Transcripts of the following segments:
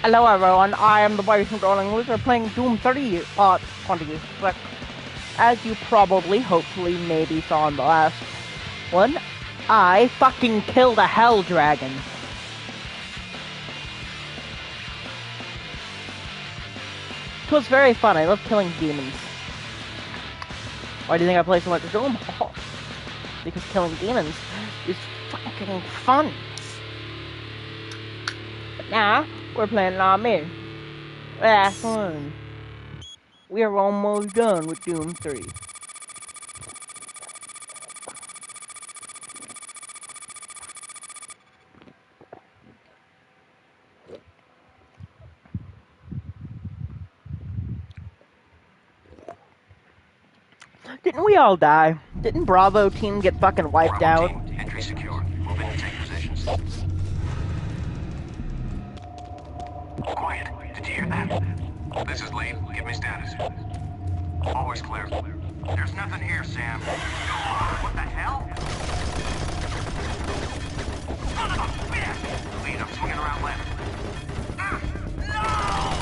Hello everyone, I am the boy from Rolling Loser playing Doom 3 Part 26. As you probably, hopefully, maybe saw in the last one, I fucking killed a hell dragon. It was very fun, I love killing demons. Why do you think I play so much Doom? Oh, because killing demons is fucking fun. But now, we're playing Lawman. That's fun. We are almost done with Doom 3. Didn't we all die? Didn't Bravo team get fucking wiped out? Team, entry secure. Move in to take positions. Quiet. Did you hear that? This is Lane. Give me status. Always clear. There's nothing here, Sam. What the hell? Son of a bitch! Lead, I'm swinging around left. No!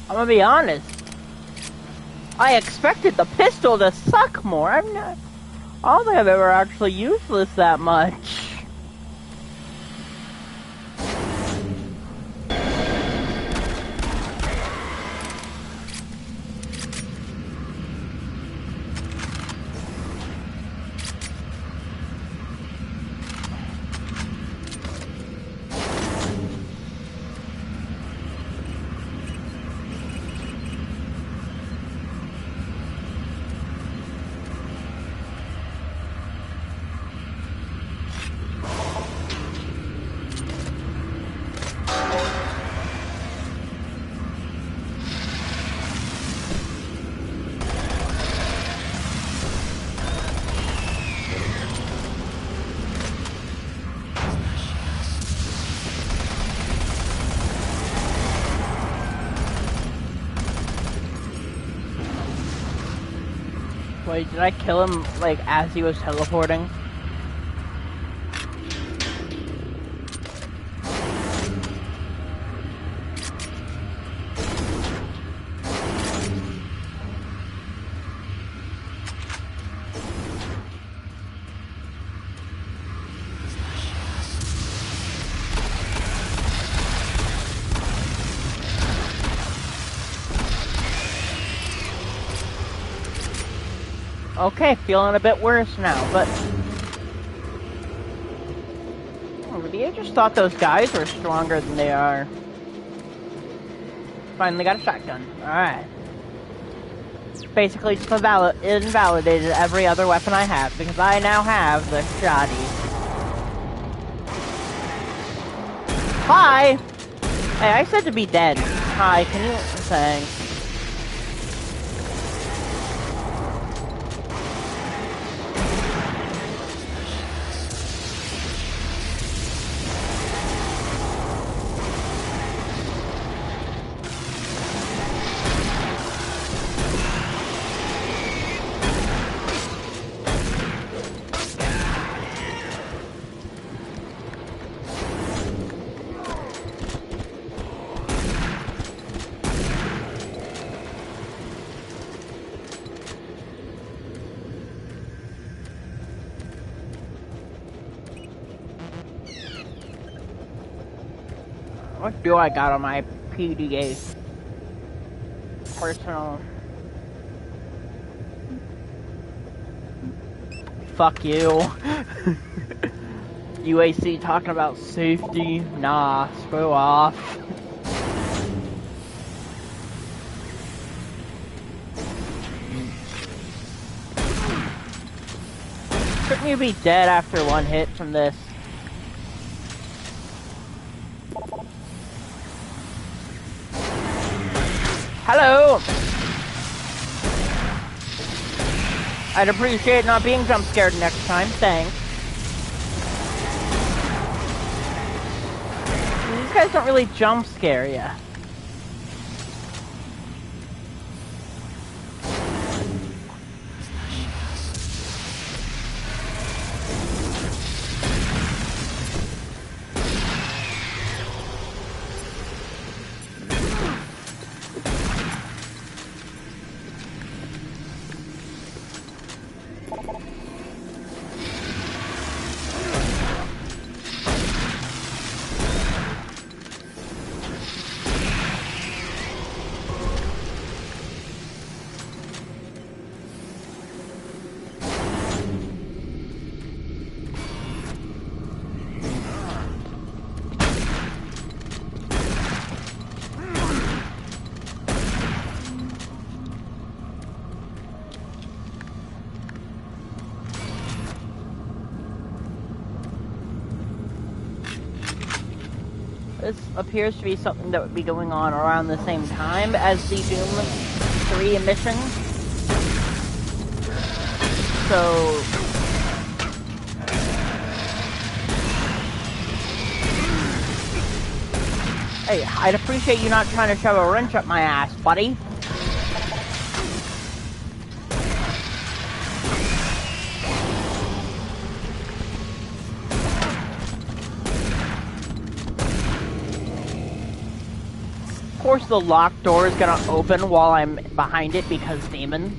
I'm gonna be honest. I expected the pistol to suck more. I don't think I've ever actually used this that much. Wait, did I kill him, like, as he was teleporting? Okay, feeling a bit worse now, but... Maybe I just thought those guys were stronger than they are. Finally got a shotgun. Alright. Basically just invalidated every other weapon I have, because I now have the shotty. Hi! Hey, I said to be dead. Hi, can you... Thanks. What do I got on my PDA? Personal. Fuck you. UAC talking about safety? Nah, screw off. expect me to be dead after one hit from this? Hello! I'd appreciate not being jump scared next time, thanks. These guys don't really jump scare ya. This appears to be something that would be going on around the same time as the Doom 3 emission. So... Hey, I'd appreciate you not trying to shove a wrench up my ass, buddy. Of course the locked door is gonna open while I'm behind it because demon.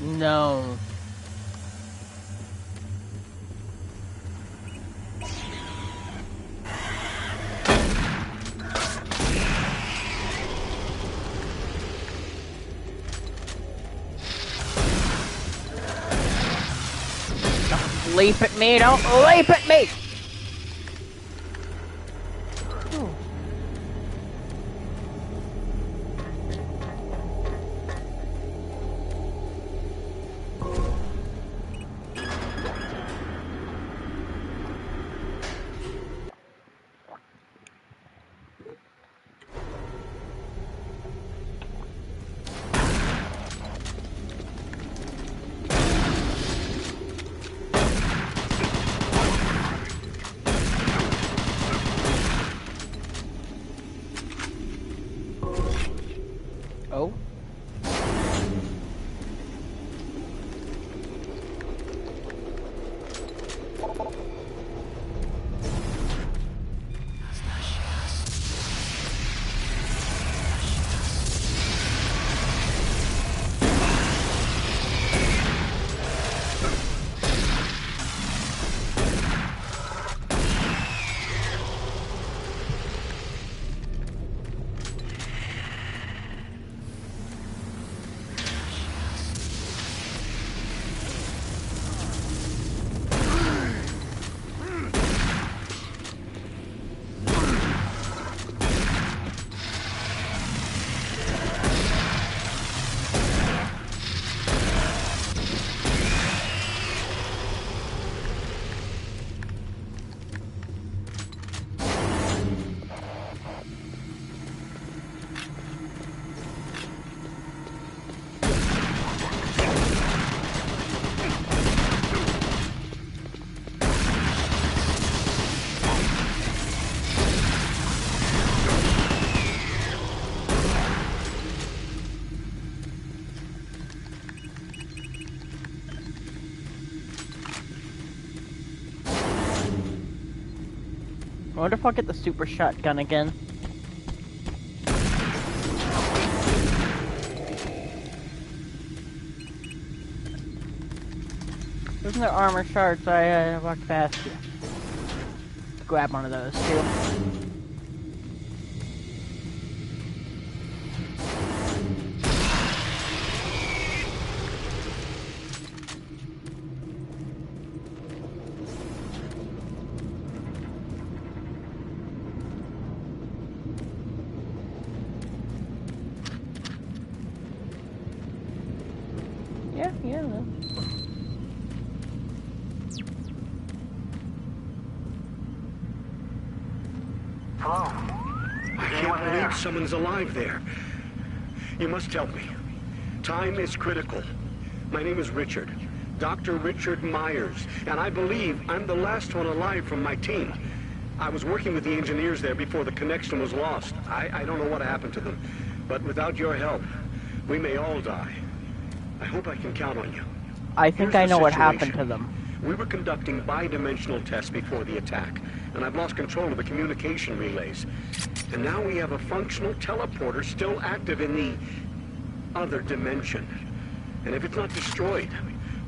No. Don't leap at me, don't leap at me! Oh. wonder if I'll get the super shotgun again. Isn't there armor shards? I walked past you. Grab one of those too. Yeah. Hello? I can't believe someone's alive there. You must help me. Time is critical. My name is Richard. Dr. Richard Myers, and I believe I'm the last one alive from my team. I was working with the engineers there before the connection was lost. I don't know what happened to them, but without your help, we may all die. I hope I can count on you. I think I know what happened to them. We were conducting bi-dimensional tests before the attack, and I've lost control of the communication relays. And now we have a functional teleporter still active in the other dimension. And if it's not destroyed,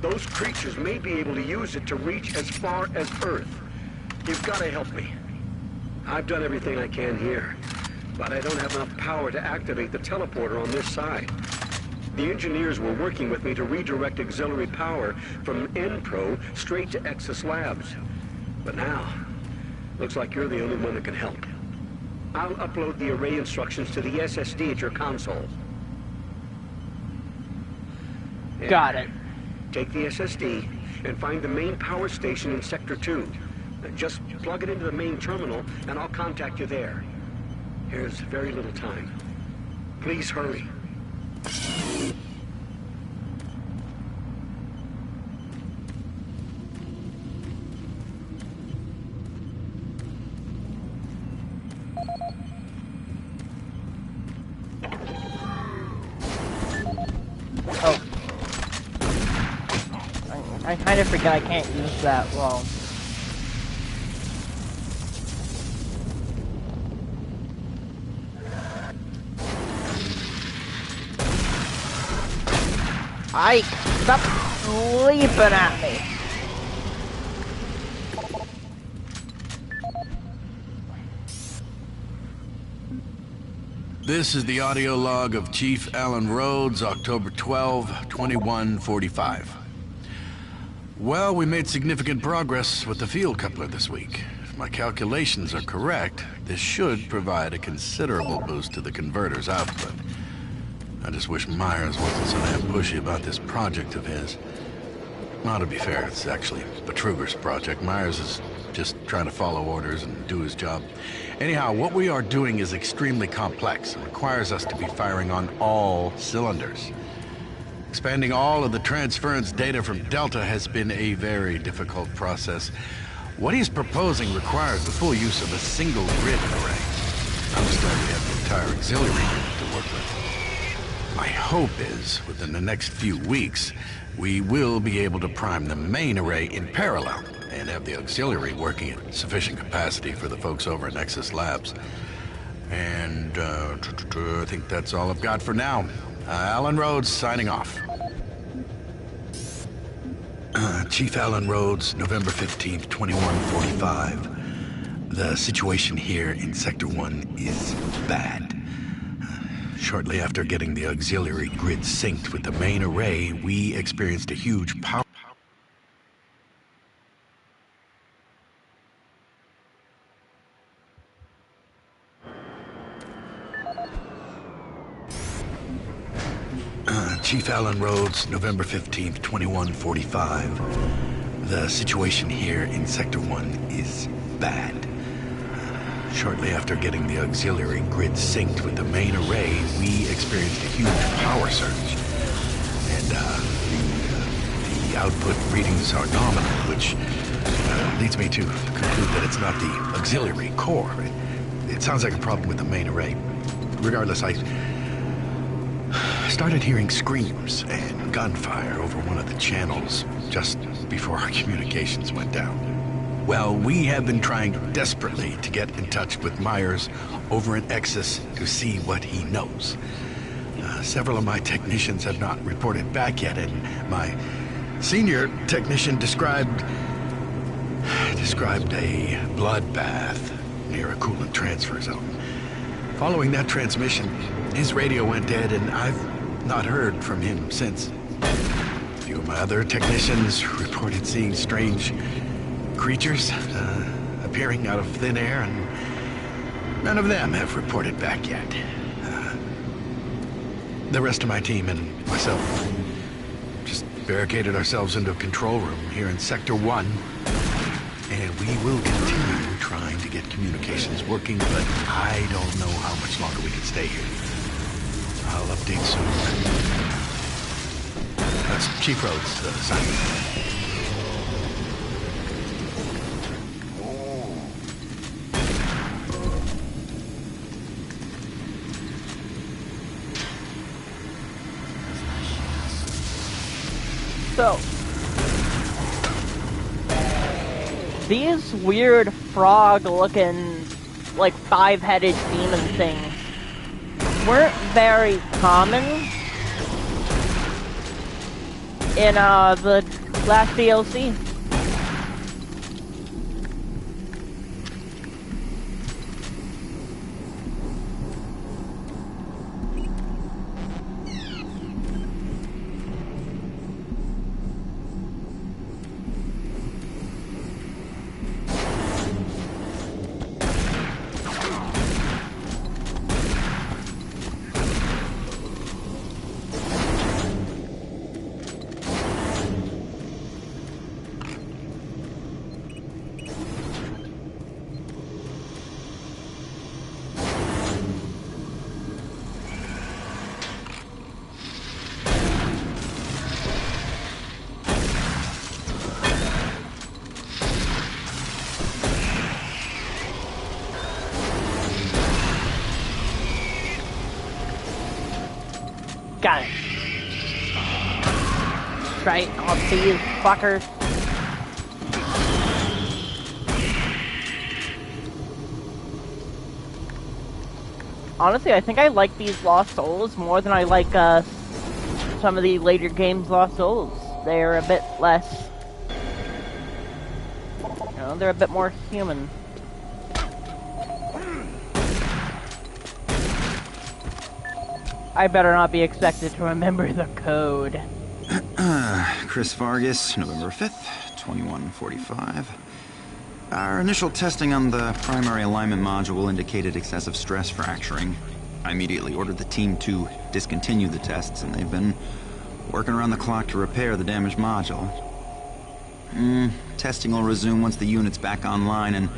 those creatures may be able to use it to reach as far as Earth. You've got to help me. I've done everything I can here, but I don't have enough power to activate the teleporter on this side. The engineers were working with me to redirect auxiliary power from N-Pro straight to Exus Labs. But now, looks like you're the only one that can help. I'll upload the array instructions to the SSD at your console. Got it. Take the SSD and find the main power station in Sector 2. Just plug it into the main terminal and I'll contact you there. Here's very little time. Please hurry. Oh. I kind of forget I can't use that well. Ike, stop sleeping at me. This is the audio log of Chief Alan Rhodes, October 12, 2145. Well, we made significant progress with the field coupler this week. If my calculations are correct, this should provide a considerable boost to the converter's output. I just wish Myers wasn't so damn pushy about this project of his. Well, to be fair, it's actually Betruger's project. Myers is just trying to follow orders and do his job. Anyhow, what we are doing is extremely complex and requires us to be firing on all cylinders. Expanding all of the transference data from Delta has been a very difficult process. What he's proposing requires the full use of a single grid array. I'm just glad we have the entire auxiliary grid to work with. My hope is, within the next few weeks, we will be able to prime the main array in parallel and have the auxiliary working at sufficient capacity for the folks over at Exus Labs. And I think that's all I've got for now. Alan Rhodes signing off. Chief Alan Rhodes, November 15th, 2145. The situation here in Sector 1 is bad. Shortly after getting the auxiliary grid synced with the main array, we experienced a huge power... Chief Alan Rhodes, November 15th, 2145. The situation here in Sector 1 is bad. Shortly after getting the auxiliary grid synced with the main array, we experienced a huge power surge. And the output readings are nominal, which leads me to conclude that it's not the auxiliary core. It sounds like a problem with the main array. Regardless, I started hearing screams and gunfire over one of the channels just before our communications went down. Well, we have been trying desperately to get in touch with Myers over in Exus to see what he knows. Several of my technicians have not reported back yet, and my senior technician described a bloodbath near a coolant transfer zone. Following that transmission, his radio went dead, and I've not heard from him since. A few of my other technicians reported seeing strange creatures appearing out of thin air, and none of them have reported back yet. The rest of my team and myself just barricaded ourselves into a control room here in Sector 1, and we will continue trying to get communications working, but I don't know how much longer we can stay here. I'll update soon. That's Chief Rhodes, Simon. So, these weird frog-looking, like, five-headed demon things weren't very common in, the last DLC. Got it. Right on these fuckers. Honestly, I think I like these Lost Souls more than I like some of the later games Lost Souls. They're a bit less, you know, they're a bit more human. I better not be expected to remember the code. Chris Vargas, November 5th, 2145. Our initial testing on the primary alignment module indicated excessive stress fracturing. I immediately ordered the team to discontinue the tests, and they've been working around the clock to repair the damaged module. Testing will resume once the unit's back online, and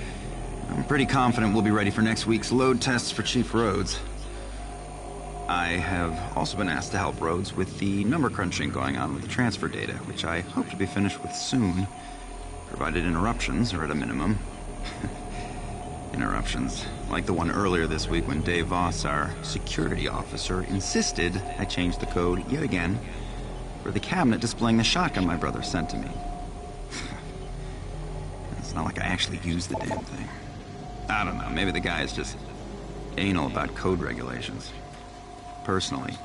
I'm pretty confident we'll be ready for next week's load tests for Chief Rhodes. I have also been asked to help Rhodes with the number crunching going on with the transfer data, which I hope to be finished with soon, provided interruptions are at a minimum. Interruptions, like the one earlier this week when Dave Voss, our security officer, insisted I change the code yet again for the cabinet displaying the shotgun my brother sent to me. It's not like I actually used the damn thing. I don't know, maybe the guy is just anal about code regulations. Personally,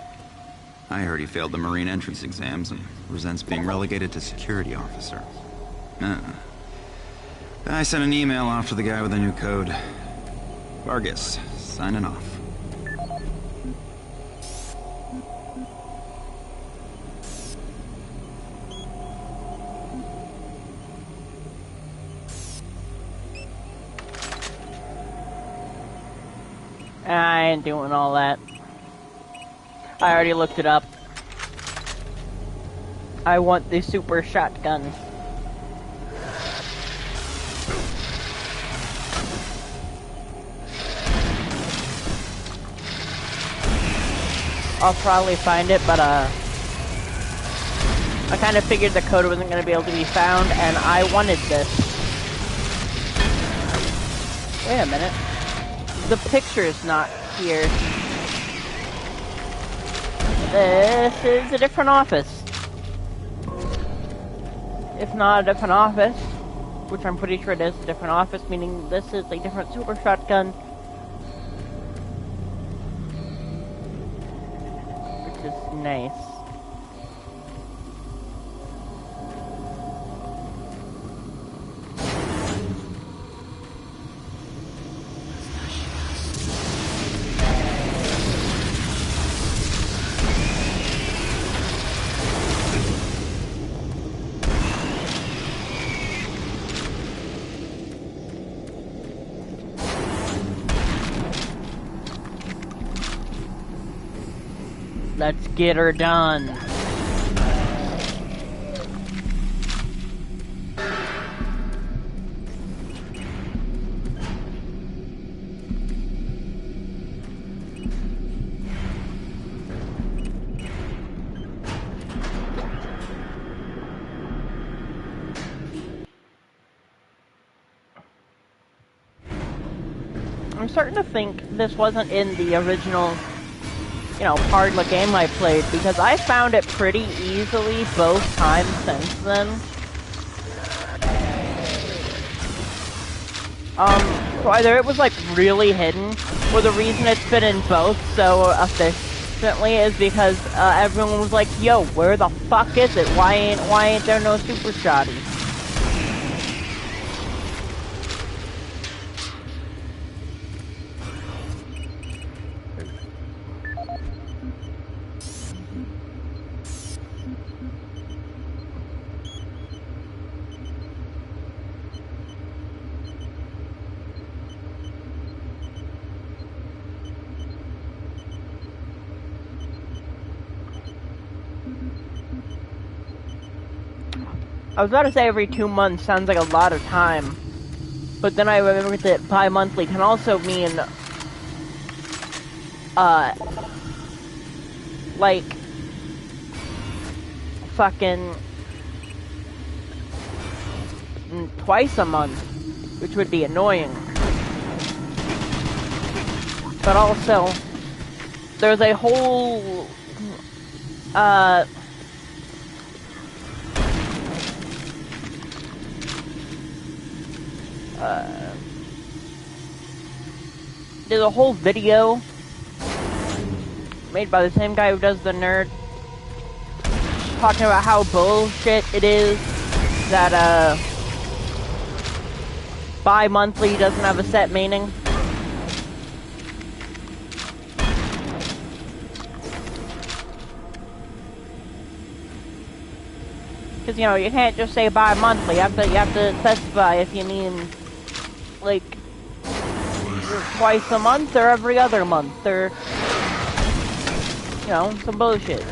I heard he failed the Marine entrance exams and resents being relegated to security officer. I sent an email off to the guy with the new code. Vargas, signing off. I ain't doing all that. I already looked it up. I want the super shotgun. I'll probably find it, but I kind of figured the code wasn't going to be able to be found, and I wanted this. Wait a minute. The picture's not here. This is a different office. If not a different office, which I'm pretty sure it is a different office, meaning this is a different super shotgun. Which is nice. Let's get her done. I'm starting to think this wasn't in the original, you know, part of the game I played, because I found it pretty easily both times since then. So either it was like really hidden, or the reason it's been in both so efficiently is because everyone was like, yo, where the fuck is it? Why ain't there no super shotty? I was about to say every 2 months sounds like a lot of time, but then I remembered that bi-monthly can also mean, like, fucking twice a month, which would be annoying. But also, there's a whole, there's a whole video made by the same guy who does The Nerd, talking about how bullshit it is that, bi-monthly doesn't have a set meaning. Because, you know, you can't just say bi-monthly. You have to specify if you mean, like, twice a month or every other month, or, you know, some bullshit.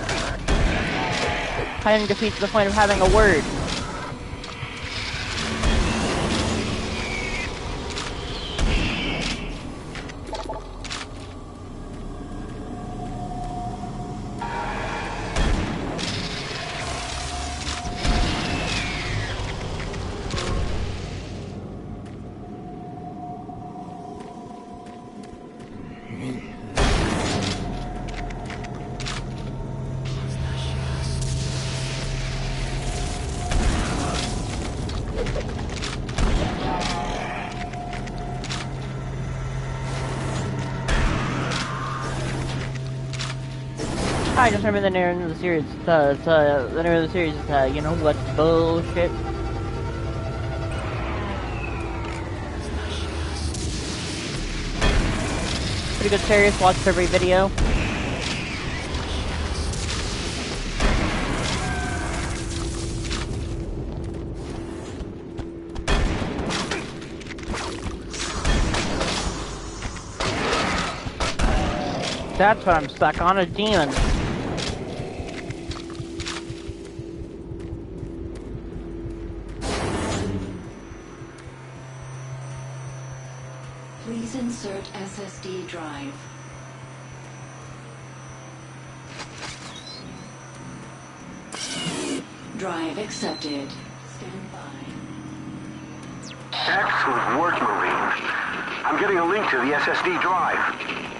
Kind of defeats the point of having a word. I just remember the name of the series. The name of the series is, you know what's bullshit? Pretty good series, watched every video. That's what I'm stuck on, a demon. Please insert SSD drive. Drive accepted. Stand by. Excellent work, Marine. I'm getting a link to the SSD drive.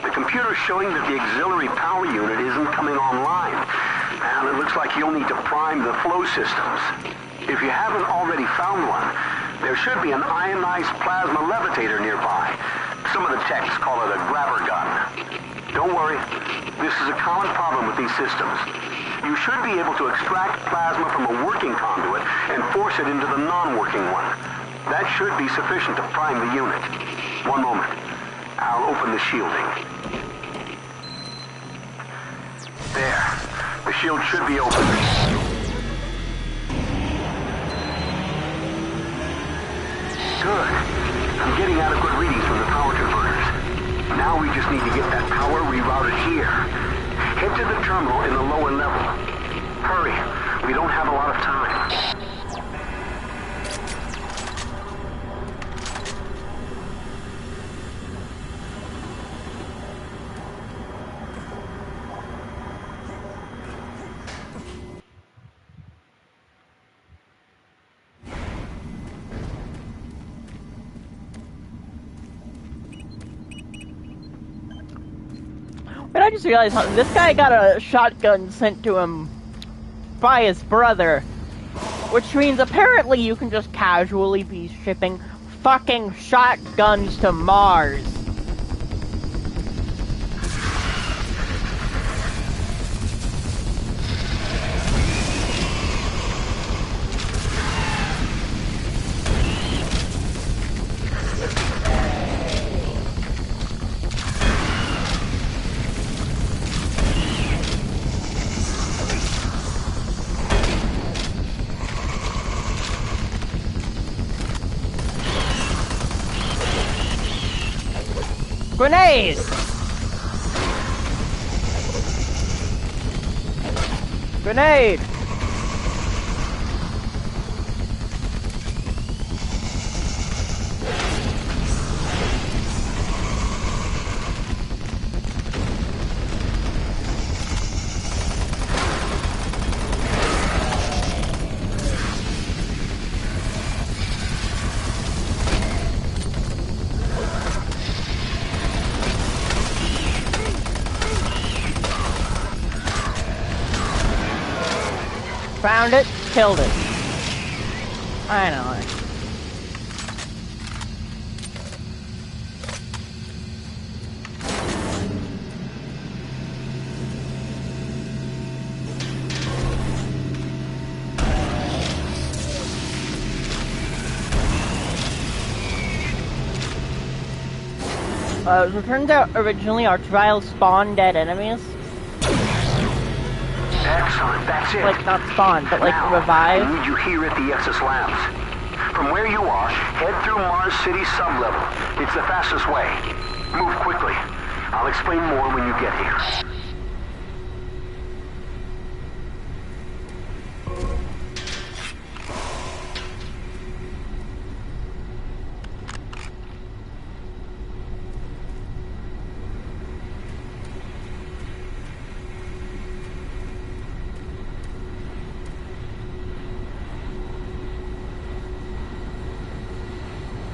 The computer's showing that the auxiliary power unit isn't coming online, and it looks like you'll need to prime the flow systems. If you haven't already found one, There should be an ionized plasma levitator nearby. Some of the techs call it a grabber gun. Don't worry, this is a common problem with these systems. You should be able to extract plasma from a working conduit and force it into the non-working one. That should be sufficient to prime the unit. One moment. I'll open the shielding. There. The shield should be open. Good. I'm getting adequate readings from the power converters. Now we just need to get that power rerouted here. Head to the terminal in the lower level. Hurry. We don't have a lot of time. But I just realized something. This guy got a shotgun sent to him by his brother. Which means apparently you can just casually be shipping fucking shotguns to Mars. Grenade! Grenade! Found it, killed it. I know it. It turns out originally our trials spawned dead enemies. Excellent, that's it. Like, not spawn, but like Now, revive. I need you here at the Essus Labs. From where you are, head through Mars City sublevel. It's the fastest way. Move quickly. I'll explain more when you get here.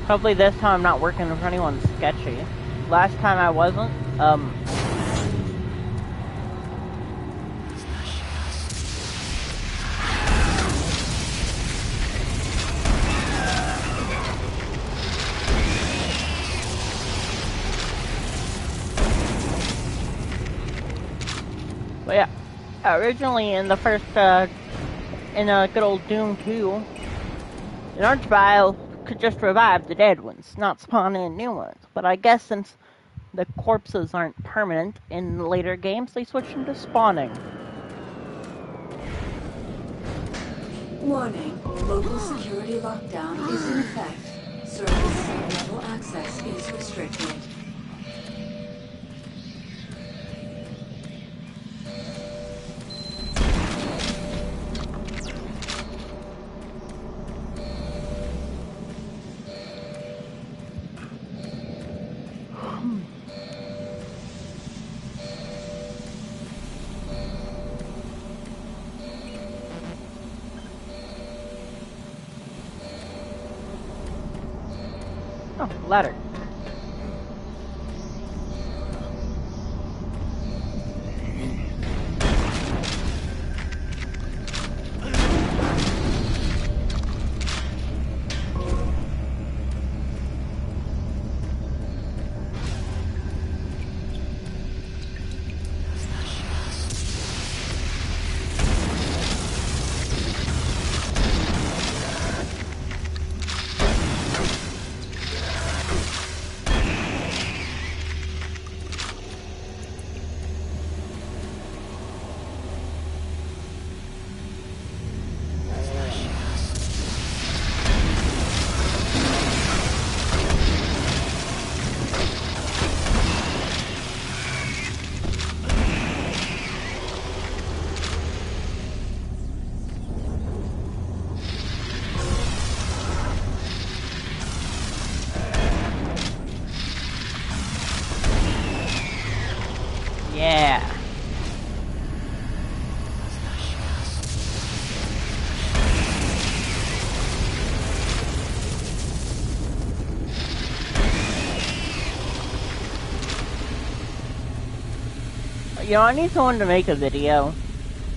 Hopefully this time I'm not working with anyone sketchy. Last time I wasn't. But yeah, originally in the first, in good old Doom 2, an Archvile could just revive the dead ones, not spawn in new ones. But I guess since the corpses aren't permanent in later games, they switched them to spawning. Warning. Local security lockdown is in effect. Service level access is restricted. Oh, ladder. You know, I need someone to make a video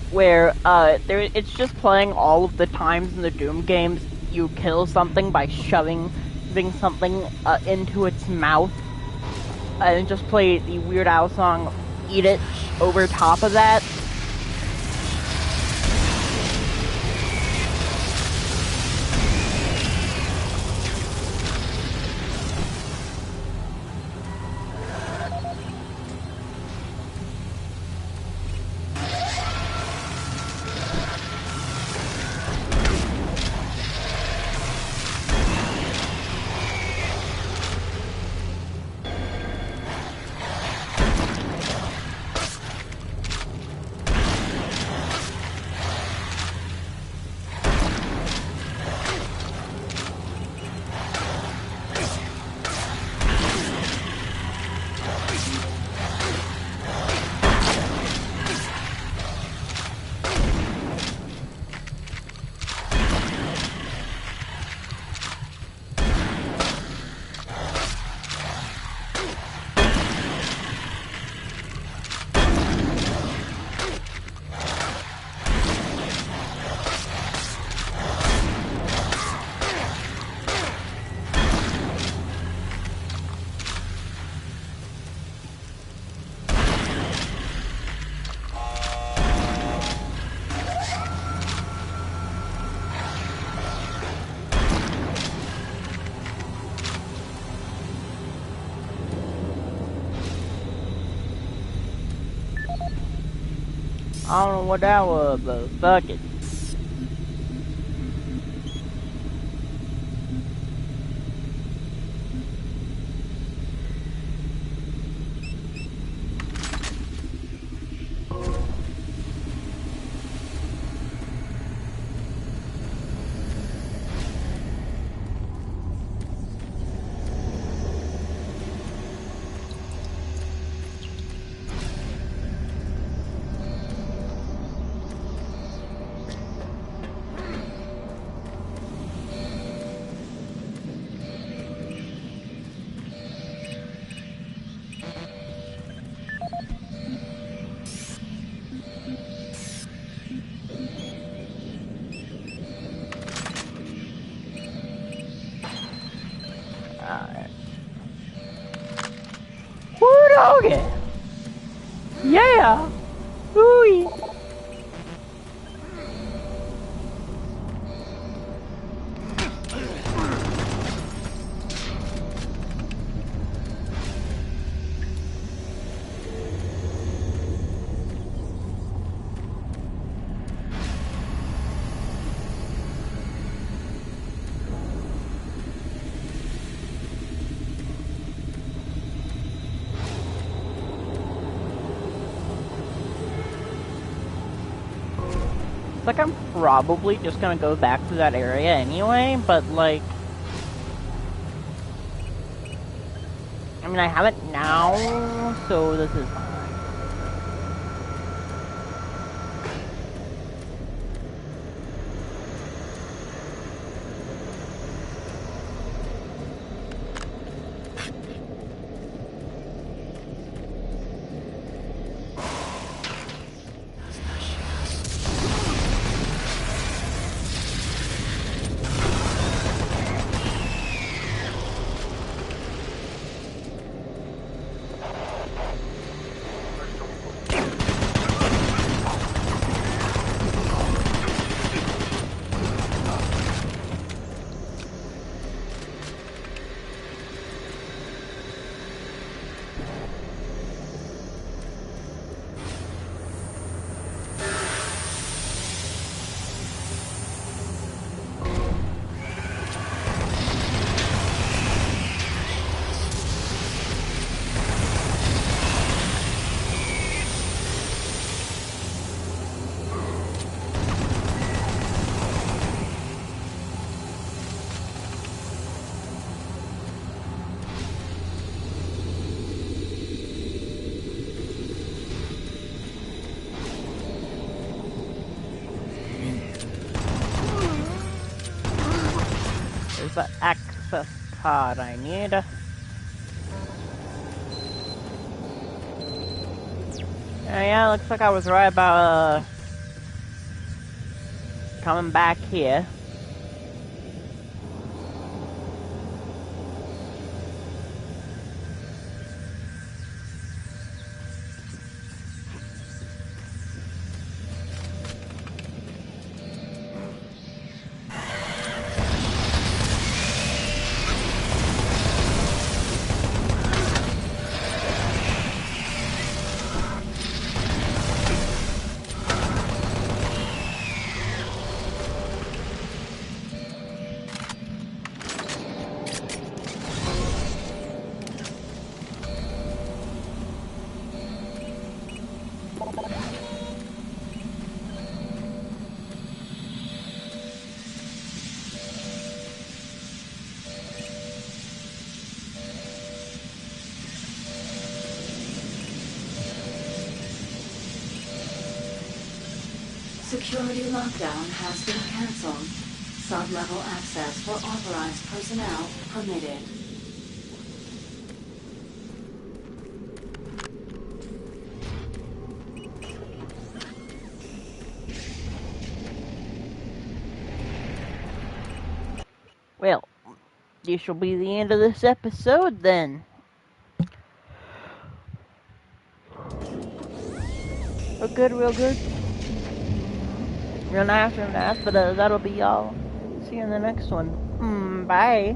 where it's just playing all of the times in the Doom games you kill something by shoving something into its mouth, and just play the Weird Al song "Eat It" over top of that. I don't know what that was, but fuck it. Woo-doggy! Yeah! Ooh-wee! Like, I'm probably just gonna go back to that area anyway, but like, I mean, I have it now, so this is fine. There's the access card I need. Yeah, looks like I was right about coming back here. Security lockdown has been cancelled. Sub-level access for authorized personnel permitted. Well, this will be the end of this episode then. Real good, real good. Real nice, but that'll be all. See you in the next one. Bye.